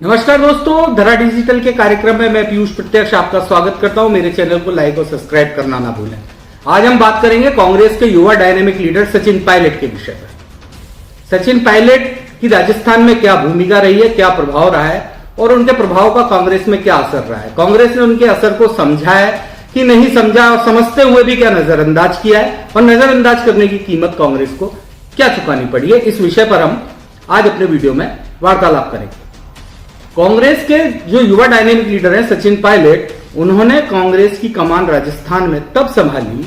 नमस्कार दोस्तों, धरा डिजिटल के कार्यक्रम में मैं पीयूष प्रत्यक्ष आपका स्वागत करता हूं। मेरे चैनल को लाइक और सब्सक्राइब करना ना भूलें। आज हम बात करेंगे कांग्रेस के युवा डायनेमिक लीडर सचिन पायलट के विषय पर। सचिन पायलट की राजस्थान में क्या भूमिका रही है, क्या प्रभाव रहा है और उनके प्रभाव का कांग्रेस में क्या असर रहा है। कांग्रेस ने उनके असर को समझा है कि नहीं समझा और समझते हुए भी क्या नजरअंदाज किया है और नजरअंदाज करने की कीमत कांग्रेस को क्या चुकानी पड़ी है। इस विषय पर हम आज अपने वीडियो में वार्तालाप करेंगे। कांग्रेस के जो युवा डायनेमिक लीडर हैं सचिन पायलट, उन्होंने कांग्रेस की कमान राजस्थान में तब संभाली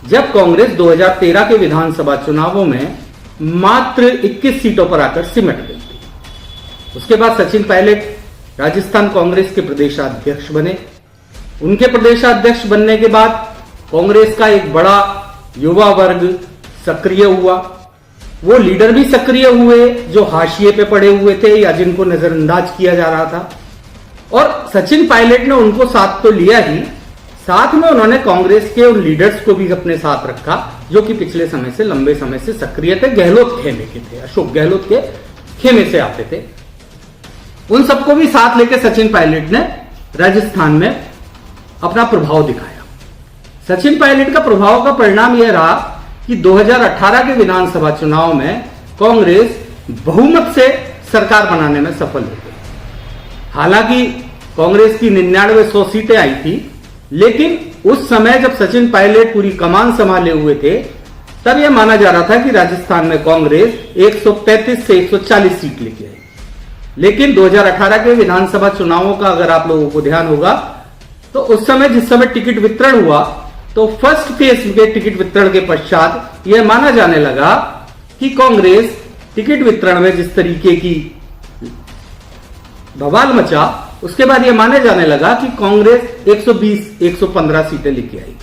जब कांग्रेस 2013 के विधानसभा चुनावों में मात्र 21 सीटों पर आकर सिमट गई थी। उसके बाद सचिन पायलट राजस्थान कांग्रेस के प्रदेशाध्यक्ष बने। उनके प्रदेशाध्यक्ष बनने के बाद कांग्रेस का एक बड़ा युवा वर्ग सक्रिय हुआ। वो लीडर भी सक्रिय हुए जो हाशिए पे पड़े हुए थे या जिनको नजरअंदाज किया जा रहा था, और सचिन पायलट ने उनको साथ तो लिया ही, साथ में उन्होंने कांग्रेस के उन लीडर्स को भी अपने साथ रखा जो कि पिछले समय से लंबे समय से सक्रिय थे, गहलोत खेमे के थे, अशोक गहलोत के खेमे से आते थे। उन सबको भी साथ लेकर सचिन पायलट ने राजस्थान में अपना प्रभाव दिखाया। सचिन पायलट का प्रभाव का परिणाम यह रहा कि 2018 के विधानसभा चुनाव में कांग्रेस बहुमत से सरकार बनाने में सफल हो गई। हालांकि कांग्रेस की 99-100 सीटें आई थी, लेकिन उस समय जब सचिन पायलट पूरी कमान संभाले हुए थे तब यह माना जा रहा था कि राजस्थान में कांग्रेस 135 से 140 सीट लेके आई। लेकिन 2018 के विधानसभा चुनावों का अगर आप लोगों को ध्यान होगा तो उस समय जिस समय टिकट वितरण हुआ तो फर्स्ट फेज के टिकट वितरण के पश्चात यह माना जाने लगा कि कांग्रेस टिकट वितरण में जिस तरीके की बवाल मचा, उसके बाद यह माने जाने लगा कि कांग्रेस 120-115 सीटें लेके आई।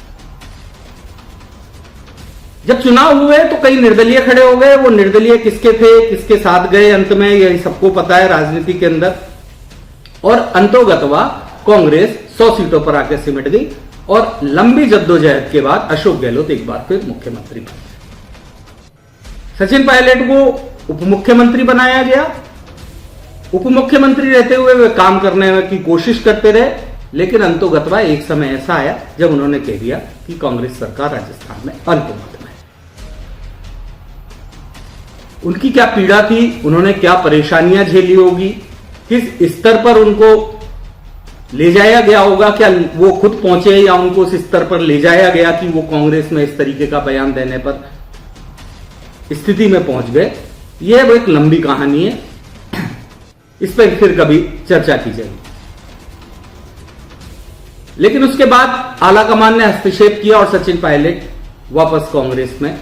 जब चुनाव हुए तो कई निर्दलीय खड़े हो गए। वो निर्दलीय किसके थे, किसके साथ गए, अंत में यही सबको पता है राजनीति के अंदर। और अंतोगतवा कांग्रेस 100 सीटों पर आकर सिमट गई और लंबी जद्दोजहद के बाद अशोक गहलोत एक बार फिर मुख्यमंत्री बन गए। सचिन पायलट को उप मुख्यमंत्री बनाया गया। उप मुख्यमंत्री रहते हुए वे काम करने की कोशिश करते रहे, लेकिन अंतोगतवा एक समय ऐसा आया जब उन्होंने कह दिया कि कांग्रेस सरकार राजस्थान में अल्पमत में है। उनकी क्या पीड़ा थी, उन्होंने क्या परेशानियां झेली होगी, किस स्तर पर उनको ले जाया गया होगा, क्या वो खुद पहुंचे या उनको उस स्तर पर ले जाया गया कि वो कांग्रेस में इस तरीके का बयान देने पर स्थिति में पहुंच गए, यह वो एक लंबी कहानी है। इस पर फिर कभी चर्चा की जाएगी। लेकिन उसके बाद आलाकमान ने हस्तक्षेप किया और सचिन पायलट वापस कांग्रेस में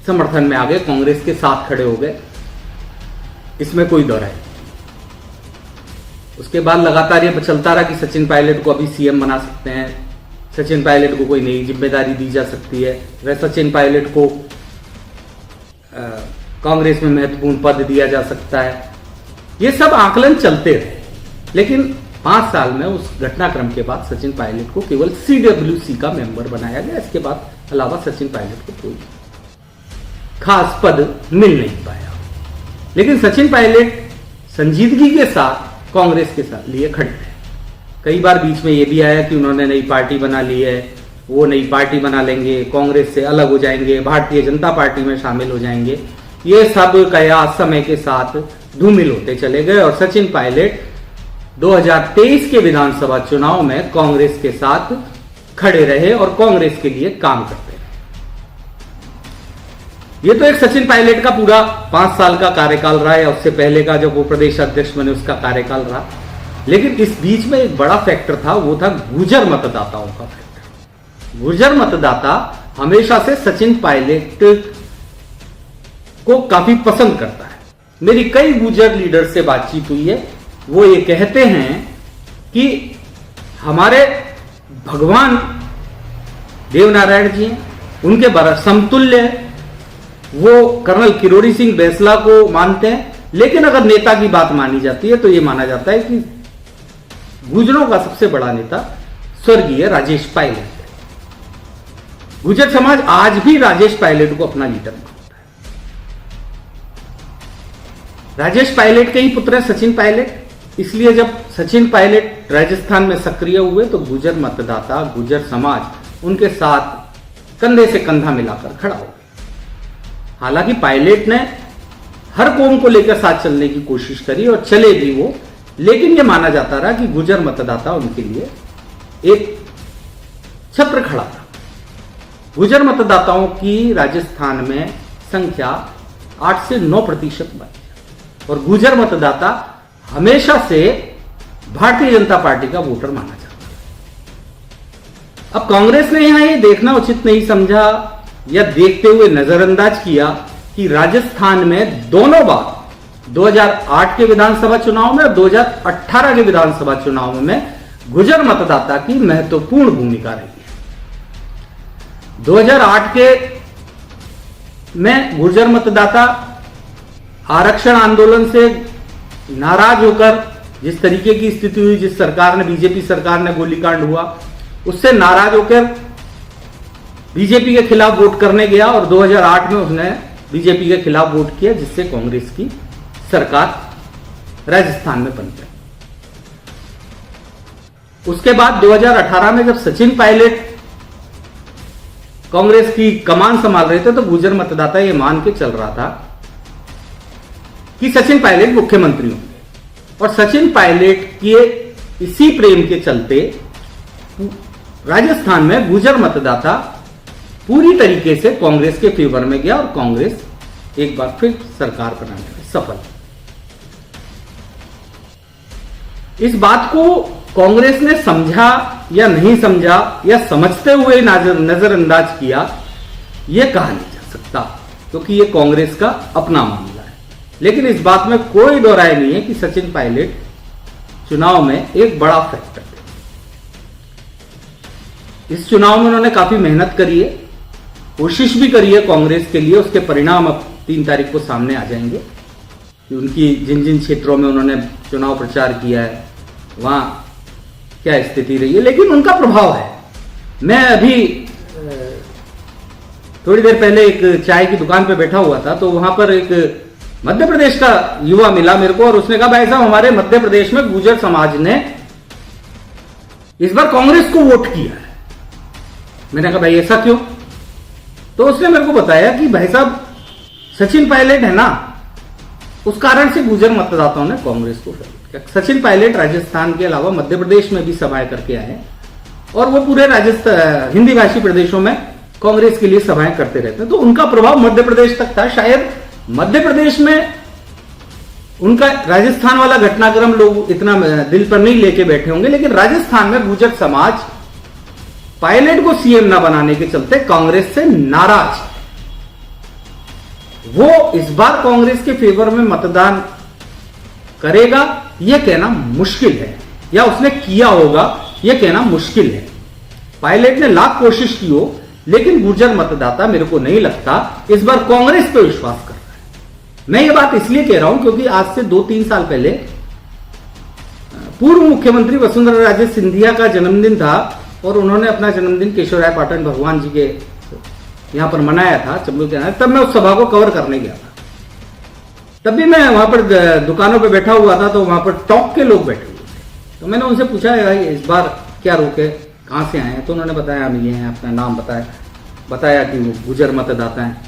समर्थन में आ गए, कांग्रेस के साथ खड़े हो गए। इसमें कोई दौर है। उसके बाद लगातार ये चलता रहा कि सचिन पायलट को अभी सीएम बना सकते हैं, सचिन पायलट को कोई नई जिम्मेदारी दी जा सकती है, वह सचिन पायलट को कांग्रेस में महत्वपूर्ण पद दिया जा सकता है। ये सब आकलन चलते रहे, लेकिन 5 साल में उस घटनाक्रम के बाद सचिन पायलट को केवल CWC का मेंबर बनाया गया। इसके बाद अलावा सचिन पायलट को कोई खास पद मिल नहीं पाया। लेकिन सचिन पायलट संजीदगी के साथ कांग्रेस के साथ लिए खड़े थे। कई बार बीच में यह भी आया कि उन्होंने नई पार्टी बना ली है, वो नई पार्टी बना लेंगे, कांग्रेस से अलग हो जाएंगे, भारतीय जनता पार्टी में शामिल हो जाएंगे। ये सब कयास समय के साथ धूमिल होते चले गए और सचिन पायलट 2023 के विधानसभा चुनाव में कांग्रेस के साथ खड़े रहे और कांग्रेस के लिए काम करते रहे। ये तो एक सचिन पायलट का पूरा 5 साल का कार्यकाल रहा है, उससे पहले का जब वो प्रदेश अध्यक्ष बने उसका कार्यकाल रहा। लेकिन इस बीच में एक बड़ा फैक्टर था, वो था गुर्जर मतदाताओं का फैक्टर। गुर्जर मतदाता हमेशा से सचिन पायलट को काफी पसंद करता है। मेरी कई गुर्जर लीडर से बातचीत हुई है, वो ये कहते हैं कि हमारे भगवान देवनारायण जी हैं, उनके बराबर समतुल्य है। वो कर्नल किरोड़ी सिंह बैंसला को मानते हैं, लेकिन अगर नेता की बात मानी जाती है तो यह माना जाता है कि गुर्जरों का सबसे बड़ा नेता स्वर्गीय राजेश पायलट है। गुर्जर समाज आज भी राजेश पायलट को अपना लीडर मानता है। राजेश पायलट के ही पुत्र है सचिन पायलट, इसलिए जब सचिन पायलट राजस्थान में सक्रिय हुए तो गुर्जर मतदाता, गुर्जर समाज उनके साथ कंधे से कंधा मिलाकर खड़ा हो गया। हालांकि पायलट ने हर कौम को लेकर साथ चलने की कोशिश करी और चले भी वो, लेकिन यह माना जाता रहा कि गुर्जर मतदाता उनके लिए एक छत्र खड़ा था। गुर्जर मतदाताओं की राजस्थान में संख्या 8 से 9% बनी और गुर्जर मतदाता हमेशा से भारतीय जनता पार्टी का वोटर माना जाता है। अब कांग्रेस ने यहां ये देखना उचित नहीं समझा या देखते हुए नजरअंदाज किया कि राजस्थान में दोनों बार 2008 के विधानसभा चुनाव में और 2018 के विधानसभा चुनाव में गुर्जर मतदाता की महत्वपूर्ण भूमिका रही है। 2008 के में गुर्जर मतदाता आरक्षण आंदोलन से नाराज होकर, जिस तरीके की स्थिति हुई, जिस सरकार ने, बीजेपी सरकार ने गोलीकांड हुआ, उससे नाराज होकर बीजेपी के खिलाफ वोट करने गया और 2008 में उसने बीजेपी के खिलाफ वोट किया, जिससे कांग्रेस की सरकार राजस्थान में बन गई। उसके बाद 2018 में जब सचिन पायलट कांग्रेस की कमान संभाल रहे थे तो गुर्जर मतदाता ये मान के चल रहा था कि सचिन पायलट मुख्यमंत्री होंगे और सचिन पायलट के इसी प्रेम के चलते राजस्थान में गुर्जर मतदाता पूरी तरीके से कांग्रेस के फेवर में गया और कांग्रेस एक बार फिर सरकार बनाने में सफल। इस बात को कांग्रेस ने समझा या नहीं समझा या समझते हुए नजरअंदाज किया, यह कहा नहीं जा सकता, क्योंकि यह कांग्रेस का अपना मामला है। लेकिन इस बात में कोई दो राय नहीं है कि सचिन पायलट चुनाव में एक बड़ा फैक्टर थे। इस चुनाव में उन्होंने काफी मेहनत करी है, कोशिश भी करी है कांग्रेस के लिए। उसके परिणाम अब 3 तारीख को सामने आ जाएंगे कि उनकी जिन जिन क्षेत्रों में उन्होंने चुनाव प्रचार किया है वहां क्या स्थिति रही है, लेकिन उनका प्रभाव है। मैं अभी थोड़ी देर पहले एक चाय की दुकान पे बैठा हुआ था तो वहां पर एक मध्य प्रदेश का युवा मिला मेरे को और उसने कहा, भाई साहब हमारे मध्य प्रदेश में गुर्जर समाज ने इस बार कांग्रेस को वोट किया है। मैंने कहा, भाई ऐसा क्यों? तो उसने मेरे को बताया कि भाई साहब सचिन पायलट है ना, उस कारण से गुर्जर मतदाताओं ने कांग्रेस को किया। सचिन पायलट राजस्थान के अलावा मध्य प्रदेश में भी सभाएं करके आए और वो पूरे राजस्थान हिंदी भाषी प्रदेशों में कांग्रेस के लिए सभाएं करते रहते हैं, तो उनका प्रभाव मध्य प्रदेश तक था। शायद मध्य प्रदेश में उनका राजस्थान वाला घटनाक्रम लोग इतना दिल पर नहीं लेके बैठे होंगे, लेकिन राजस्थान में गुर्जर समाज पायलट को सीएम ना बनाने के चलते कांग्रेस से नाराज। वो इस बार कांग्रेस के फेवर में मतदान करेगा यह कहना मुश्किल है, या उसने किया होगा यह कहना मुश्किल है। पायलट ने लाख कोशिश की हो, लेकिन गुर्जर मतदाता मेरे को नहीं लगता इस बार कांग्रेस पे विश्वास कर रहा है। मैं ये बात इसलिए कह रहा हूं क्योंकि आज से 2-3 साल पहले पूर्व मुख्यमंत्री वसुंधरा राजे सिंधिया का जन्मदिन था और उन्होंने अपना जन्मदिन केशवराय पाटन भगवान जी के यहां पर मनाया था, चंबल के। तब मैं उस सभा को कवर करने गया था। तब भी मैं वहां पर दुकानों पे बैठा हुआ था तो वहां पर टॉप के लोग बैठे हुए थे। तो मैंने उनसे पूछा, भाई इस बार क्या रोके, कहां से आए हैं? तो उन्होंने बताया हम ये हैं, अपना नाम बताया कि वो गुर्जर मतदाता हैं।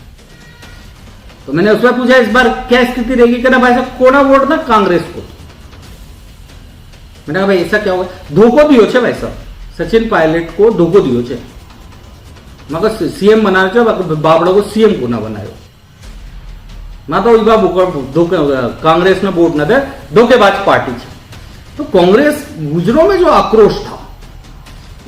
तो मैंने उसमें पूछा इस बार क्या स्थिति रहेगी? कहना भाई साहब कोना वोट ना कांग्रेस को। मैंने कहा भाई ऐसा क्या हुआ? धोखो दियो छे भाई साहब, सचिन पायलट को धोखो दियो छे, मगर सीएम बनायो छे, बाबड़ो को सीएम को ना बनायो। मैं तो कांग्रेस में वोट न दे, धोखेबाज पार्टी थी। तो कांग्रेस गुर्जरों में जो आक्रोश था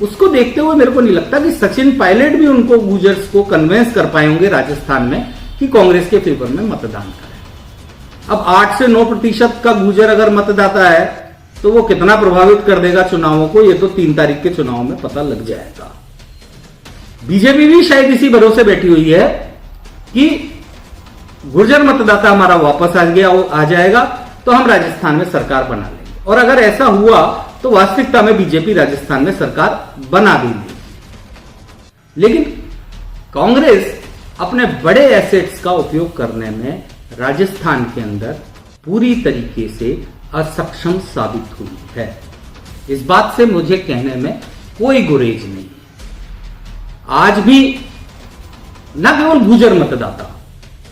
उसको देखते हुए मेरे को नहीं लगता कि सचिन पायलट भी उनको गुर्जर्स को कन्विंस कर पाए होंगे राजस्थान में कि कांग्रेस के फेवर में मतदान करें। अब 8 से 9% का गुर्जर अगर मतदाता है तो वो कितना प्रभावित कर देगा चुनावों को, ये तो 3 तारीख के चुनाव में पता लग जाएगा। बीजेपी भी शायद इसी भरोसे बैठी हुई है कि गुर्जर मतदाता हमारा वापस आ जाएगा तो हम राजस्थान में सरकार बना लेंगे। और अगर ऐसा हुआ तो वास्तविकता में बीजेपी राजस्थान में सरकार बना भी लेगी। लेकिन कांग्रेस अपने बड़े एसेट्स का उपयोग करने में राजस्थान के अंदर पूरी तरीके से असक्षम साबित हुई है। इस बात से मुझे कहने में कोई गुरेज नहीं है। आज भी न केवल गुर्जर मतदाता,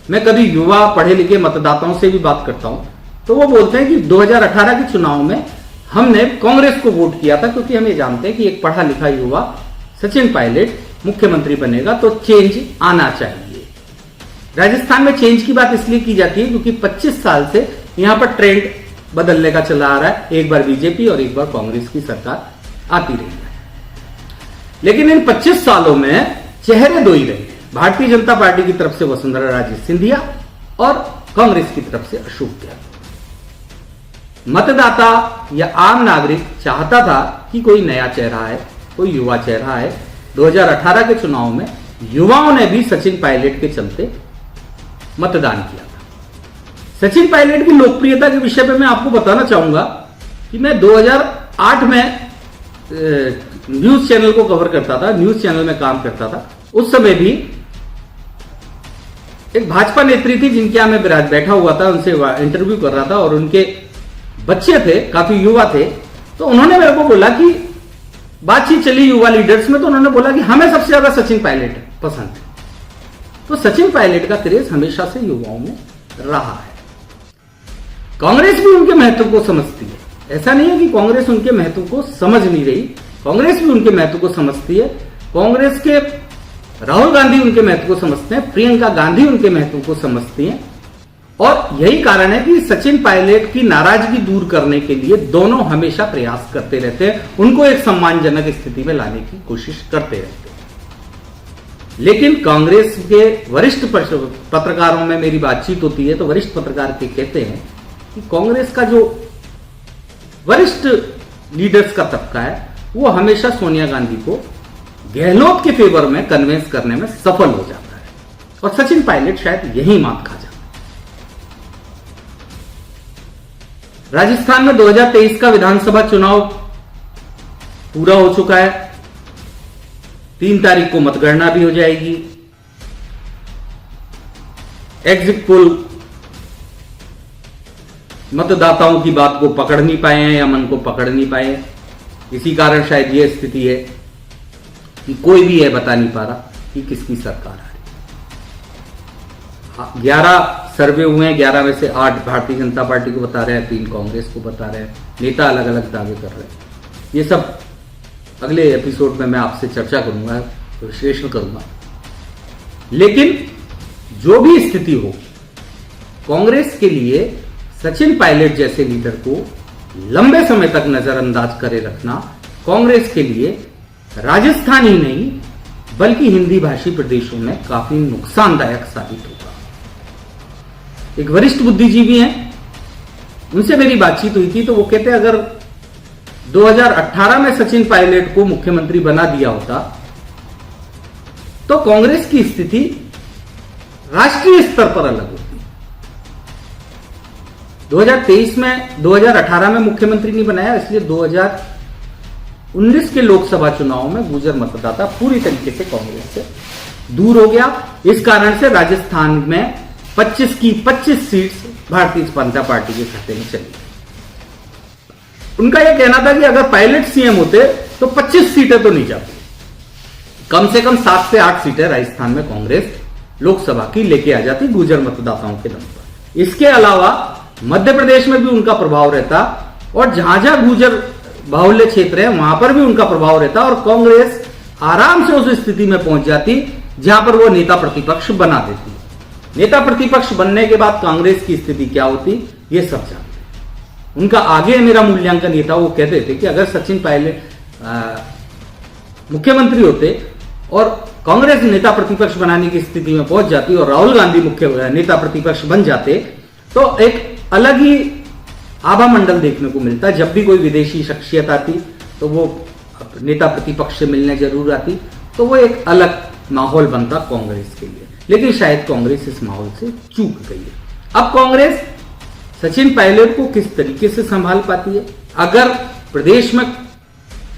मैं कभी युवा पढ़े लिखे मतदाताओं से भी बात करता हूं तो वो बोलते हैं कि 2018 के चुनाव में हमने कांग्रेस को वोट किया था क्योंकि हम ये जानते हैं कि एक पढ़ा लिखा युवा सचिन पायलट मुख्यमंत्री बनेगा तो चेंज आना चाहिए। राजस्थान में चेंज की बात इसलिए की जाती है क्योंकि 25 साल से यहां पर ट्रेंड बदलने का चला आ रहा है, एक बार बीजेपी और एक बार कांग्रेस की सरकार आती रही है। लेकिन इन 25 सालों में चेहरे दो ही रहे, भारतीय जनता पार्टी की तरफ से वसुंधरा राजे सिंधिया और कांग्रेस की तरफ से अशोक गहलोत। मतदाता या आम नागरिक चाहता था कि कोई नया चेहरा है, कोई युवा चेहरा है। 2018 के चुनाव में युवाओं ने भी सचिन पायलट के चलते मतदान किया था। सचिन पायलट की लोकप्रियता के विषय पर मैं आपको बताना चाहूंगा कि मैं 2008 में न्यूज चैनल को कवर करता था, न्यूज चैनल में काम करता था। उस समय भी एक भाजपा नेत्री थी जिनके यहां मैं बैठा हुआ था, उनसे इंटरव्यू कर रहा था और उनके बच्चे थे, काफी युवा थे। तो उन्होंने मेरे को बोला कि बातचीत चली युवा लीडर्स में, तो उन्होंने बोला कि हमें सबसे ज्यादा सचिन पायलट पसंद है। तो सचिन पायलट का क्रेज हमेशा से युवाओं में रहा है। कांग्रेस भी उनके महत्व को समझती है, ऐसा नहीं है कि कांग्रेस उनके महत्व को समझ नहीं रही, कांग्रेस भी उनके महत्व को समझती है। कांग्रेस के राहुल गांधी उनके महत्व को समझते हैं, प्रियंका गांधी उनके महत्व को समझती हैं और यही कारण है कि सचिन पायलट की नाराजगी दूर करने के लिए दोनों हमेशा प्रयास करते रहते हैं, उनको एक सम्मानजनक स्थिति में लाने की कोशिश करते रहते हैं। लेकिन कांग्रेस के वरिष्ठ पत्रकारों में मेरी बातचीत होती है तो वरिष्ठ पत्रकार के कहते हैं कि कांग्रेस का जो वरिष्ठ लीडर्स का तबका है वो हमेशा सोनिया गांधी को गहलोत के फेवर में कन्विंस करने में सफल हो जाता है और सचिन पायलट शायद यही मात खा जाता है। राजस्थान में 2023 का विधानसभा चुनाव पूरा हो चुका है, 3 तारीख को मतगणना भी हो जाएगी। एग्जिट पोल मतदाताओं की बात को पकड़ नहीं पाए हैं या मन को पकड़ नहीं पाए हैं, इसी कारण शायद यह स्थिति है कि कोई भी यह बता नहीं पा रहा कि किसकी सरकार आ रही। 11 सर्वे हुए हैं, 11 में से 8 भारतीय जनता पार्टी को बता रहे हैं, 3 कांग्रेस को बता रहे हैं, नेता अलग अलग दावे कर रहे हैं। ये सब अगले एपिसोड में मैं आपसे चर्चा करूंगा, विश्लेषण करूंगा। लेकिन जो भी स्थिति हो, कांग्रेस के लिए सचिन पायलट जैसे लीडर को लंबे समय तक नजरअंदाज करे रखना कांग्रेस के लिए राजस्थान ही नहीं बल्कि हिंदी भाषी प्रदेशों में काफी नुकसानदायक साबित होगा। एक वरिष्ठ बुद्धिजीवी हैं, उनसे मेरी बातचीत हुई थी तो वो कहते अगर 2018 में सचिन पायलट को मुख्यमंत्री बना दिया होता तो कांग्रेस की स्थिति राष्ट्रीय स्तर पर अलग होती। 2023 में 2018 में मुख्यमंत्री नहीं बनाया, इसलिए 2019 के लोकसभा चुनाव में गुर्जर मतदाता पूरी तरीके से कांग्रेस से दूर हो गया। इस कारण से राजस्थान में 25 की 25 सीट्स भारतीय जनता पार्टी के खाते में चली। उनका यह कहना था कि अगर पायलट सीएम होते तो 25 सीटें तो नहीं जाती, कम से कम 7 से 8 सीटें राजस्थान में कांग्रेस लोकसभा की लेके आ जाती गुर्जर मतदाताओं के दम पर। इसके अलावा मध्य प्रदेश में भी उनका प्रभाव रहता और जहां जहां गुर्जर बाहुल्य क्षेत्र है वहां पर भी उनका प्रभाव रहता और कांग्रेस आराम से उस स्थिति में पहुंच जाती जहां पर वो नेता प्रतिपक्ष बना देती। नेता प्रतिपक्ष बनने के बाद कांग्रेस की स्थिति क्या होती ये सब जानते हैं। उनका आगे मेरा मूल्यांकन ये था, वो कहते थे कि अगर सचिन पायलट मुख्यमंत्री होते और कांग्रेस नेता प्रतिपक्ष बनाने की स्थिति में पहुंच जाती और राहुल गांधी मुख्य नेता प्रतिपक्ष बन जाते तो एक अलग ही आभा मंडल देखने को मिलता। जब भी कोई विदेशी शख्सियत आती तो वो नेता प्रतिपक्ष से मिलने जरूर आती, तो वो एक अलग माहौल बनता कांग्रेस के लिए। लेकिन शायद कांग्रेस इस माहौल से चूक गई है। अब कांग्रेस सचिन पायलट को किस तरीके से संभाल पाती है, अगर प्रदेश में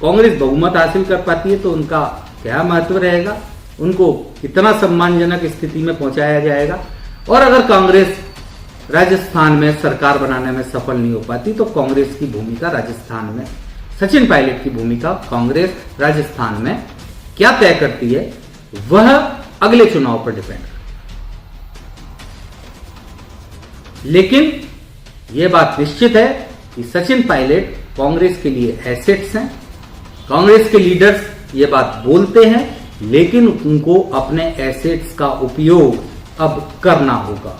कांग्रेस बहुमत हासिल कर पाती है तो उनका क्या महत्व रहेगा, उनको कितना सम्मानजनक स्थिति में पहुंचाया जाएगा। और अगर कांग्रेस राजस्थान में सरकार बनाने में सफल नहीं हो पाती, तो कांग्रेस की भूमिका राजस्थान में, सचिन पायलट की भूमिका कांग्रेस राजस्थान में क्या तय करती है, वह अगले चुनाव पर डिपेंड है। लेकिन यह बात निश्चित है कि सचिन पायलट कांग्रेस के लिए एसेट्स हैं। कांग्रेस के लीडर्स ये बात बोलते हैं, लेकिन उनको अपने एसेट्स का उपयोग अब करना होगा।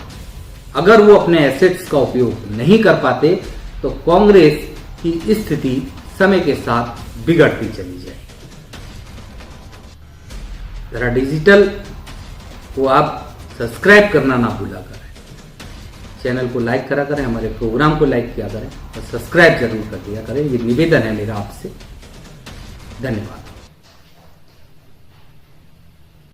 अगर वो अपने एसेट्स का उपयोग नहीं कर पाते तो कांग्रेस की स्थिति समय के साथ बिगड़ती चली जाएगी। जरा डिजिटल को आप सब्सक्राइब करना ना भूला करें, चैनल को लाइक करा करें, हमारे प्रोग्राम को लाइक किया करें और सब्सक्राइब जरूर कर दिया करें। ये निवेदन है मेरा आपसे। धन्यवाद।